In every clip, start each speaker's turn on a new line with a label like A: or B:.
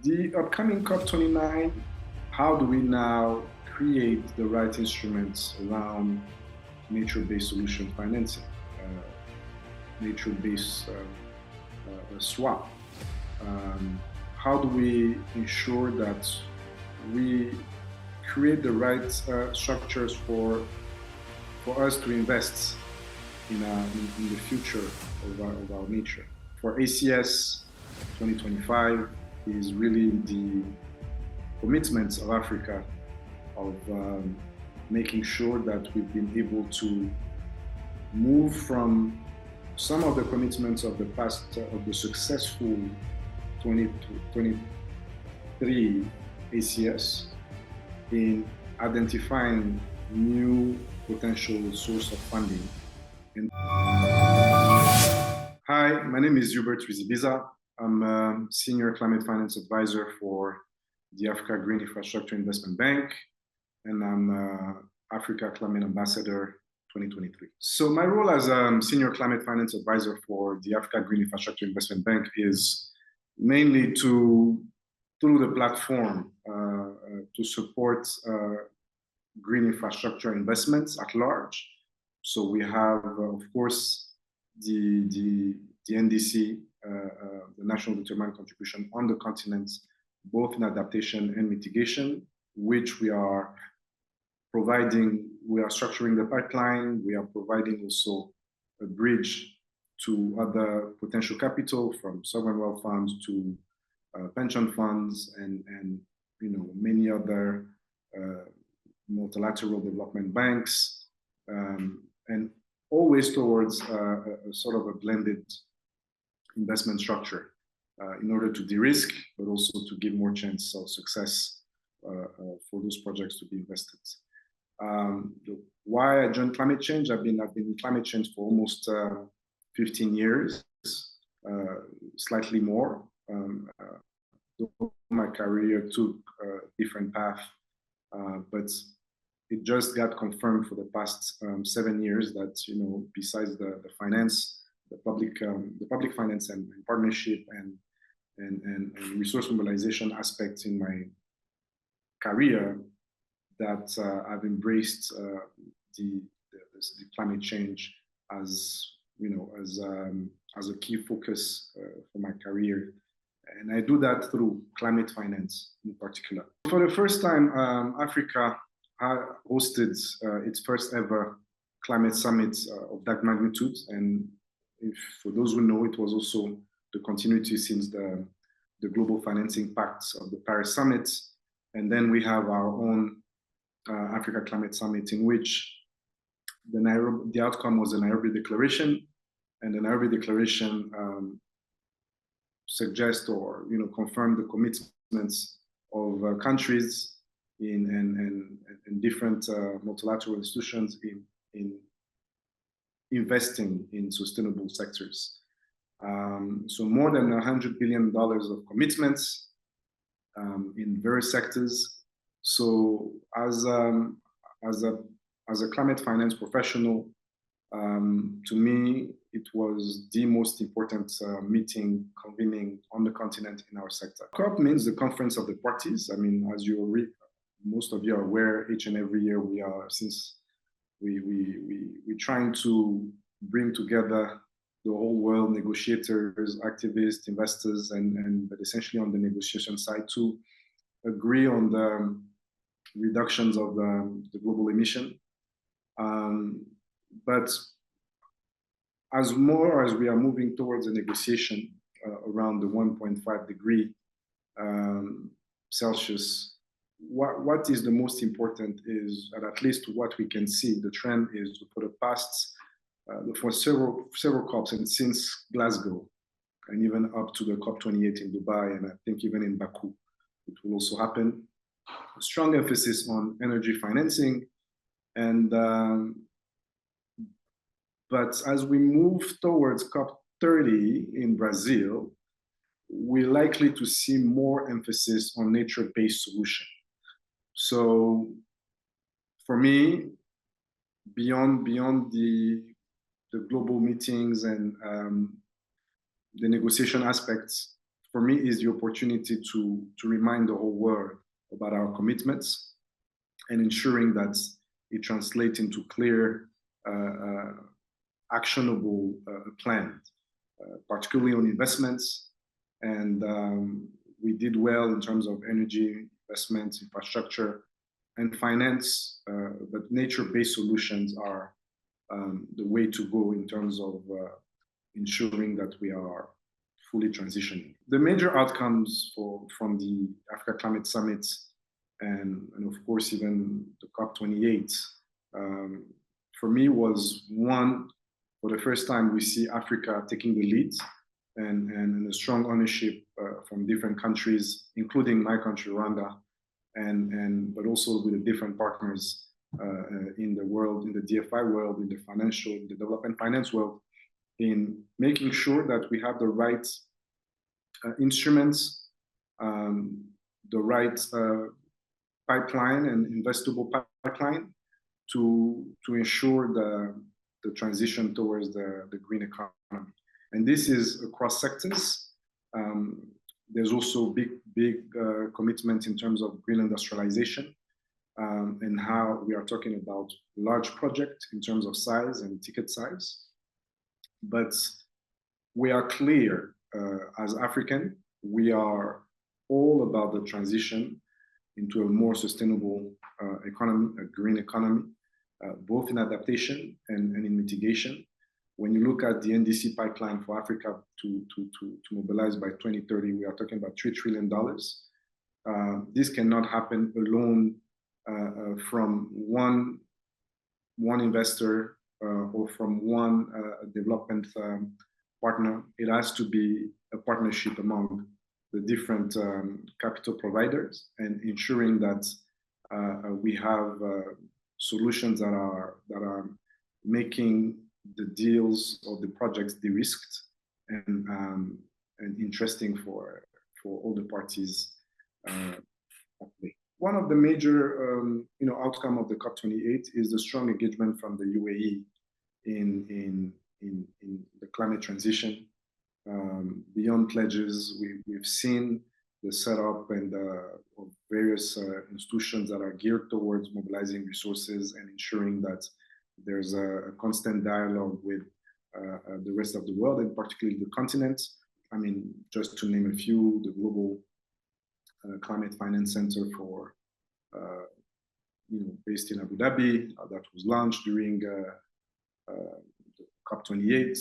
A: The upcoming COP29, how do we now create the right instruments around nature-based solution financing, nature-based swap? How do we ensure that we create the right structures for us to invest in the future of our nature? For ACS 2025 is really the commitments of Africa of making sure that we've been able to move from some of the commitments of the past, of the successful 2023 ACS, in identifying new potential source of funding. And hi, my name is Hubert Ruzibiza. I'm a Senior Climate Finance Advisor for the Africa Green Infrastructure Investment Bank, and I'm Africa Climate Ambassador 2023. So my role as a Senior Climate Finance Advisor for the Africa Green Infrastructure Investment Bank is mainly through the platform to support green infrastructure investments at large. So we have, of course, the NDC, the National Determined Contribution on the continent, both in adaptation and mitigation, which we are providing. We are structuring the pipeline. We are providing also a bridge to other potential capital, from sovereign wealth funds to pension funds and many other multilateral development banks, and always towards a sort of a blended investment structure in order to de-risk, but also to give more chance of success for those projects to be invested. Why I joined climate change? I've been in climate change for almost 15 years, slightly more. My career took a different path, but it just got confirmed for the past 7 years that, besides the finance, the public finance and partnership and resource mobilization aspects in my career, that I've embraced the climate change as as a key focus for my career. And I do that through climate finance in particular. For the first time, Africa hosted its first ever climate summit of that magnitude. And for those who know, it was also the continuity since the Global Financing Pact of the Paris Summit. And then we have our own Africa Climate Summit, in which the outcome was the Nairobi Declaration. And the Nairobi Declaration suggest or confirm the commitments of countries in different multilateral institutions in investing in sustainable sectors. So more than $100 billion of commitments in various sectors. So as a climate finance professional, to me, it was the most important meeting convening on the continent in our sector. COP means the Conference of the Parties. I mean, as most of you are aware, each and every year we're trying to bring together the whole world, negotiators, activists, investors, but essentially on the negotiation side to agree on the reductions of the global emission. But as we are moving towards a negotiation around the 1.5 degree Celsius, what is the most important is, at least what we can see, the trend is for the past, for several COPs, and since Glasgow, and even up to the COP28 in Dubai, and I think even in Baku, it will also happen. A strong emphasis on energy financing, and but as we move towards COP30 in Brazil, we're likely to see more emphasis on nature-based solution. So for me, beyond the global meetings and the negotiation aspects, for me, is the opportunity to remind the whole world about our commitments and ensuring that it translates into clear, actionable plans, particularly on investments. And we did well in terms of energy investments, infrastructure, and finance, but nature-based solutions are the way to go in terms of ensuring that we are fully transitioning. The major outcomes from the Africa Climate Summit and of course even the COP28 for me was one, for the first time we see Africa taking the lead and a strong ownership from different countries, including my country, Rwanda, but also with the different partners in the world, in the DFI world, in the financial, in the development finance world, in making sure that we have the right instruments, the right pipeline and investable pipeline to ensure the transition towards the green economy. And this is across sectors. There's also big commitment in terms of green industrialization and how we are talking about large projects in terms of size and ticket size. But we are clear as African, we are all about the transition into a more sustainable economy, a green economy, both in adaptation and in mitigation. When you look at the NDC pipeline for Africa to mobilize by 2030, we are talking about $3 trillion. This cannot happen alone from one investor or from one development partner. It has to be a partnership among the different capital providers and ensuring that we have solutions that are making the deals or the projects de-risked and interesting for all the parties. One of the major outcome of the COP28 is the strong engagement from the UAE in the climate transition. Beyond pledges, we've seen the setup and of various institutions that are geared towards mobilizing resources and ensuring that there's a constant dialogue with the rest of the world, and particularly the continent. I mean, just to name a few, the Global Climate Finance Center for, based in Abu Dhabi, that was launched during COP28.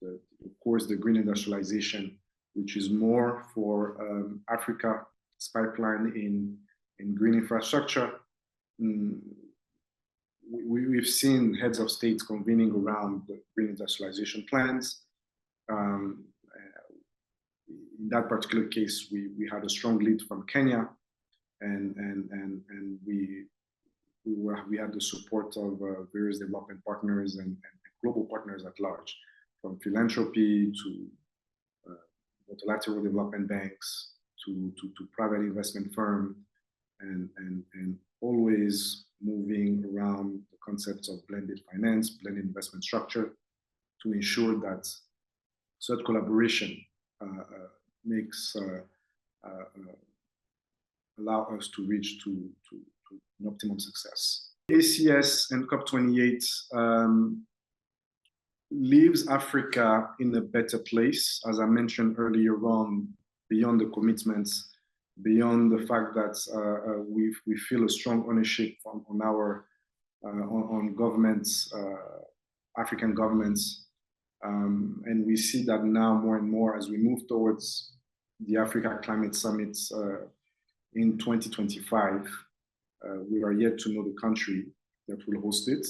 A: Of course, the green industrialization, which is more for Africa's pipeline in green infrastructure. We've seen heads of states convening around the green industrialization plans. In that particular case, we had a strong lead from Kenya, and we had the support of various development partners and global partners at large, from philanthropy to multilateral development banks to private investment firm, and always moving around the concepts of blended finance, blended investment structure, to ensure that such collaboration makes allow us to reach to an optimum success. ACS and COP28 leaves Africa in a better place, as I mentioned earlier on, beyond the commitments, beyond the fact that we feel a strong ownership on governments, African governments, and we see that now more and more as we move towards the Africa Climate Summit in 2025. We are yet to know the country that will host it.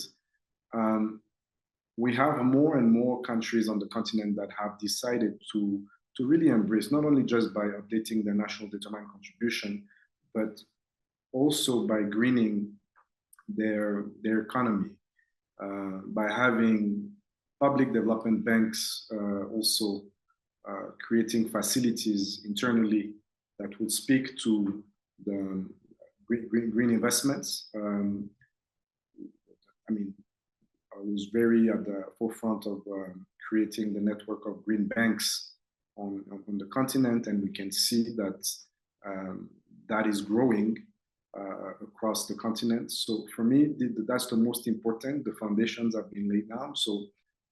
A: We have more and more countries on the continent that have decided to really embrace, not only just by updating their national determined contribution, but also by greening their economy, by having public development banks also creating facilities internally that would speak to the green investments. I mean, I was very at the forefront of creating the network of green banks on the continent, and we can see that that is growing across the continent. So for me, that's the most important. The foundations have been laid down. So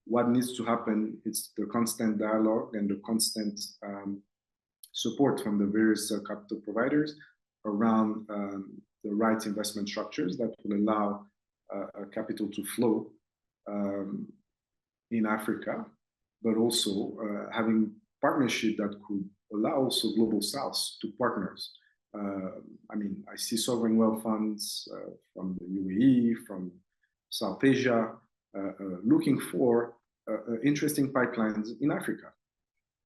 A: what needs to happen is the constant dialogue and the constant support from the various capital providers around the right investment structures that will allow capital to flow in Africa, but also having partnership that could allow also global souths to partners. I mean, I see sovereign wealth funds from the UAE, from South Asia, looking for interesting pipelines in Africa.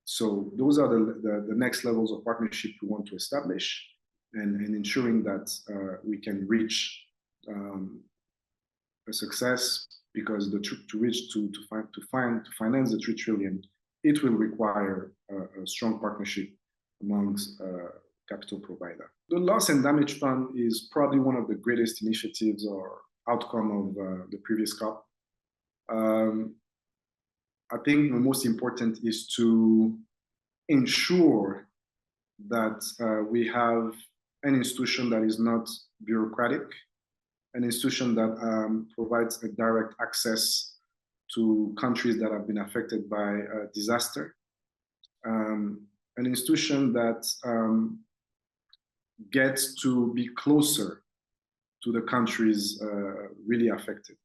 A: So those are the next levels of partnership we want to establish, and ensuring that we can reach a success, because to finance the 3 trillion, it will require a strong partnership amongst capital provider. The loss and damage fund is probably one of the greatest initiatives or outcome of the previous COP. I think the most important is to ensure that we have an institution that is not bureaucratic, an institution that provides a direct access to countries that have been affected by a disaster, an institution that gets to be closer to the countries really affected,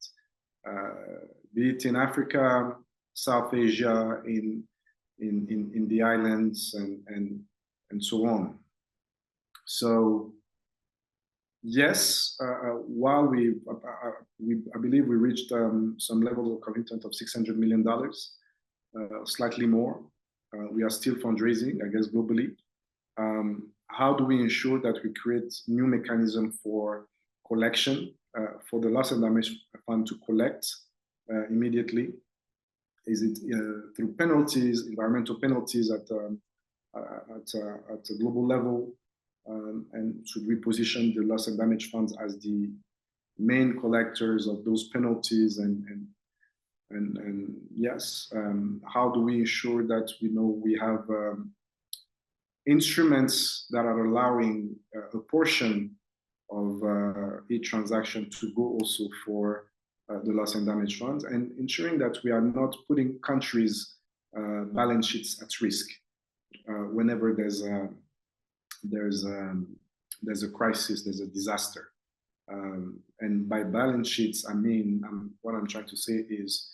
A: be it in Africa, South Asia, in the islands, and so on. So yes, while I believe we reached some level of commitment of $600 million, slightly more. We are still fundraising, I guess, globally. How do we ensure that we create new mechanism for collection, for the loss and damage fund to collect immediately? Is it through penalties, environmental penalties at a global level? And should we position the loss and damage funds as the main collectors of those penalties? And yes, how do we ensure that we have instruments that are allowing a portion of each transaction to go also for the loss and damage funds, and ensuring that we are not putting countries' balance sheets at risk whenever there's a crisis, there's a disaster. And by balance sheets, I mean, what I'm trying to say is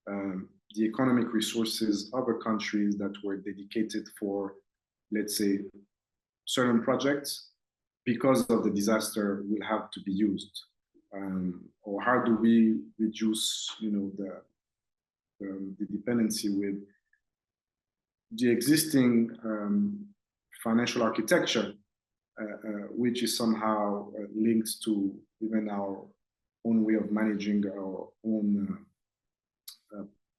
A: the economic resources of a countries that were dedicated for, let's say, certain projects, because of the disaster, will have to be used. Or how do we reduce, the dependency with the existing financial architecture, which is somehow linked to even our own way of managing our own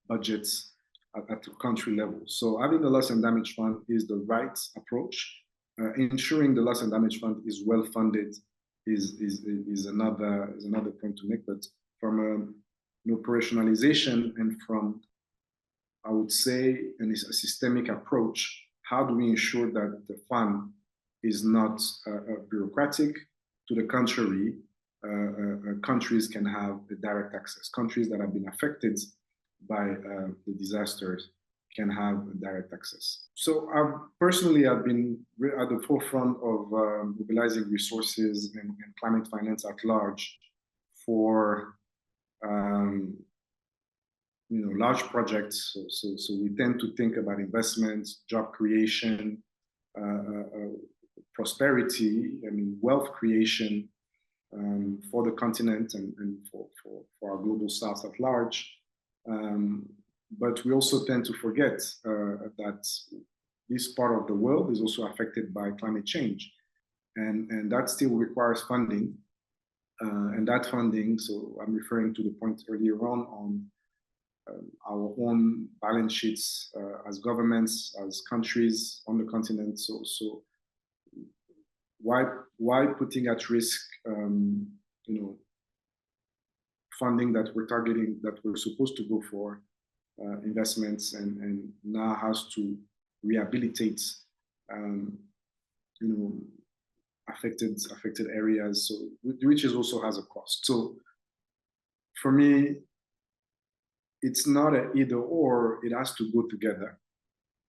A: budgets at the country level. So having the loss and damage fund is the right approach. Ensuring the loss and damage fund is well funded is another point to make. But from an operationalization and from, I would say, a systemic approach, how do we ensure that the fund is not bureaucratic? To the contrary, countries can have the direct access. Countries that have been affected by the disasters can have direct access. So I've been at the forefront of mobilizing resources and climate finance at large for large projects. So we tend to think about investments, job creation, prosperity, wealth creation for the continent and for our global south at large. But we also tend to forget that this part of the world is also affected by climate change. And that still requires funding. And that funding, so I'm referring to the point earlier on our own balance sheets as governments, as countries on the continent. So why putting at risk funding that we're targeting, that we're supposed to go for investments, and now has to rehabilitate, you know, affected areas. So which is also has a cost. So for me, it's not an either or. It has to go together,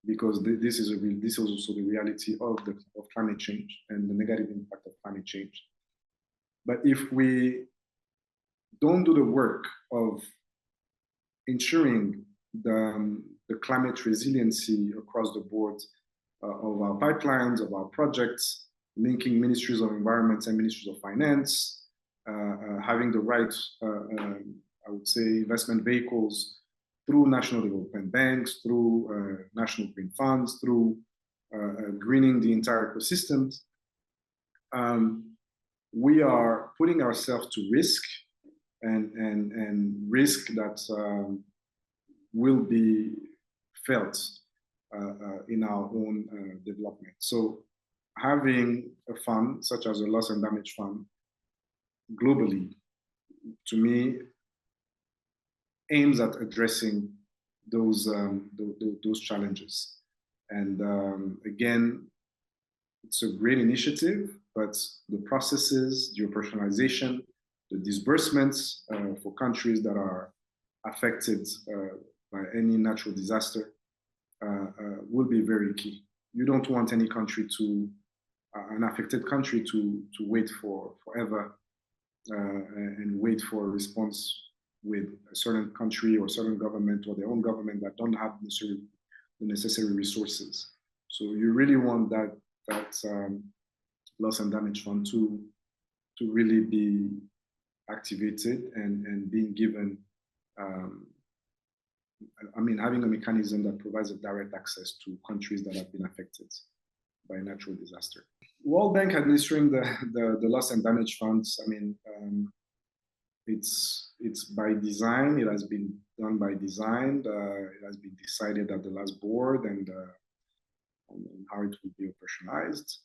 A: because this is also the reality of climate change and the negative impact of climate change. But if we don't do the work of ensuring the climate resiliency across the board of our pipelines, of our projects, linking ministries of environment and ministries of finance, having the right, I would say, investment vehicles through national development banks, through national green funds, through greening the entire ecosystems, we are putting ourselves to risk, and risk that will be felt in our own development. So having a fund such as a loss and damage fund globally, to me, aims at addressing those challenges. And again, it's a great initiative, but the processes, the operationalization, the disbursements for countries that are affected by any natural disaster will be very key. You don't want any country an affected country to wait forever and wait for a response with a certain country or certain government or their own government that don't have the necessary resources. So you really want that loss and damage fund to really be activated and being given, having a mechanism that provides a direct access to countries that have been affected by a natural disaster. World Bank administering the loss and damage funds, it's by design. It has been done by design. It has been decided at the last board and how it will be operationalized.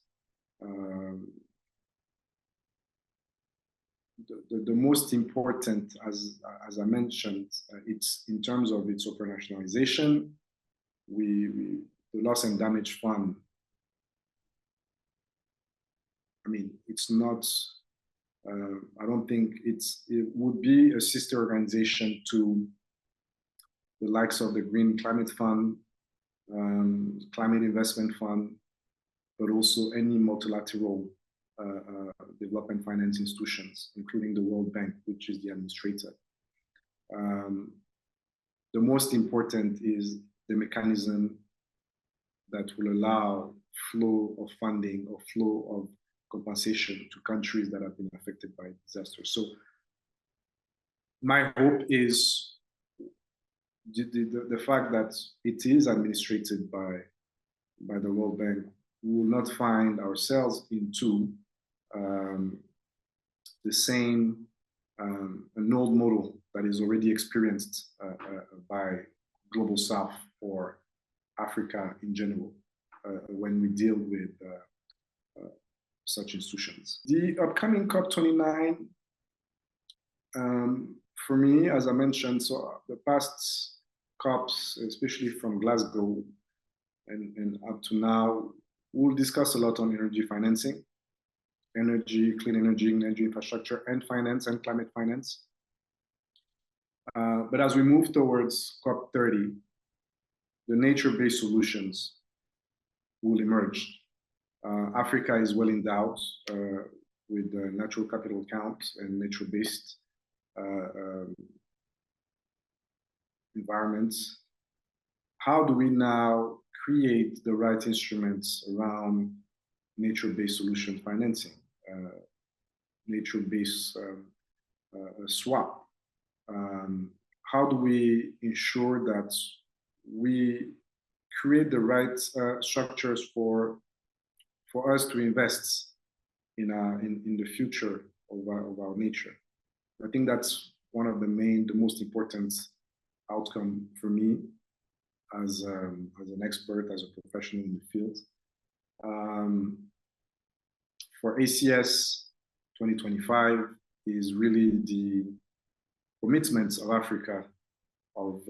A: The most important, as I mentioned, it's in terms of its operationalization. The loss and damage fund, it's not, I don't think it would be a sister organization to the likes of the Green Climate Fund, Climate Investment Fund, but also any multilateral development finance institutions, including the World Bank, which is the administrator. The most important is the mechanism that will allow flow of funding or flow of compensation to countries that have been affected by disaster. So my hope is the fact that it is administrated by the World Bank. We will not find ourselves into the same an old model that is already experienced by Global South or Africa in general when we deal with such institutions. The upcoming COP29, for me, as I mentioned, so the past COPs, especially from Glasgow and up to now, we'll discuss a lot on energy financing, clean energy infrastructure, and finance and climate finance. But as we move towards COP30, the nature-based solutions will emerge. Africa is well endowed with natural capital account and nature-based environments. How do we now create the right instruments around nature-based solution financing, nature-based swap? How do we ensure that we create the right structures for us to invest in the future of our nature? I think that's one of the most important outcome for me as an expert, as a professional in the field. For ACS 2025 is really the commitments of Africa of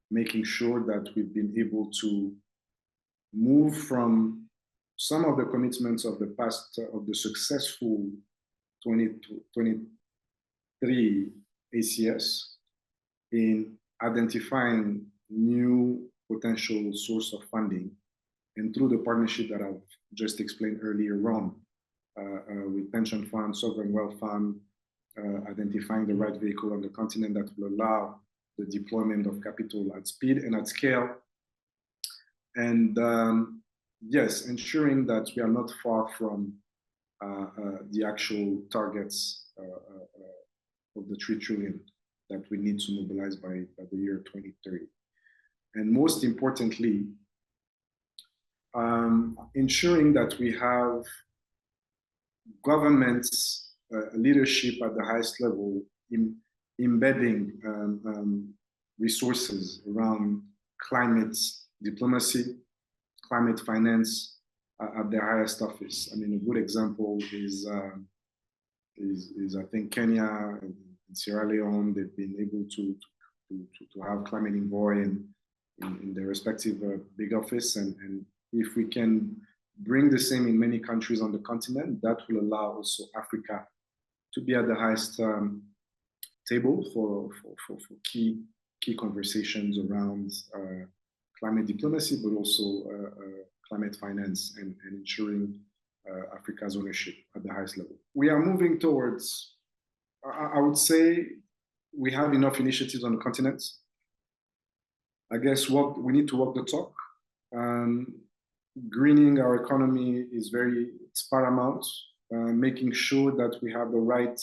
A: making sure that we've been able to move from some of the commitments of the past, of the successful 2023 ACS in identifying new potential source of funding, and through the partnership that I've just explained earlier on, with pension funds, sovereign wealth fund, identifying the right vehicle on the continent that will allow the deployment of capital at speed and at scale. And yes, ensuring that we are not far from the actual targets of the 3 trillion that we need to mobilize by the year 2030. And most importantly, ensuring that we have governments, leadership at the highest level, embedding resources around climate diplomacy, climate finance at their highest office. I mean, a good example is I think Kenya and Sierra Leone. They've been able to have climate envoy in their respective big office, and if we can bring the same in many countries on the continent, that will allow also Africa to be at the highest table for key conversations around climate diplomacy, but also climate finance and ensuring Africa's ownership at the highest level. We are moving towards, I would say, we have enough initiatives on the continent. I guess what we need to walk the talk. Greening our economy is it's paramount. Making sure that we have the right,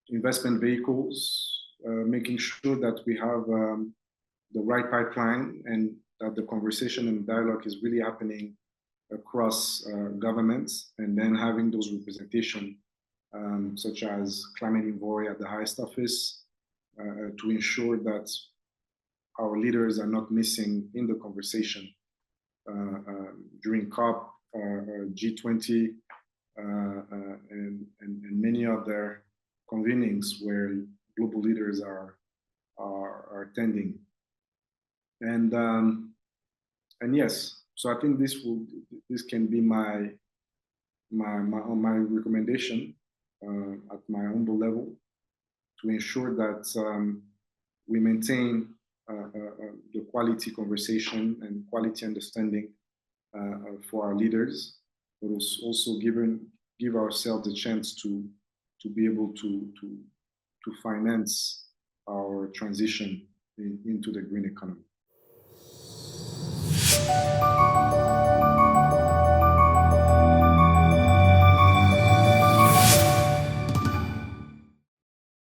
A: investment vehicles. Making sure that we have the right pipeline, and that the conversation and dialogue is really happening across governments, and then having those representation, such as climate envoy at the highest office, to ensure that our leaders are not missing in the conversation during COP, G20, and many other convenings where global leaders are attending. And yes, so I think this can be my recommendation at my humble level, to ensure that we maintain the quality conversation and quality understanding for our leaders, but also give ourselves a chance to be able to finance our transition into the green economy.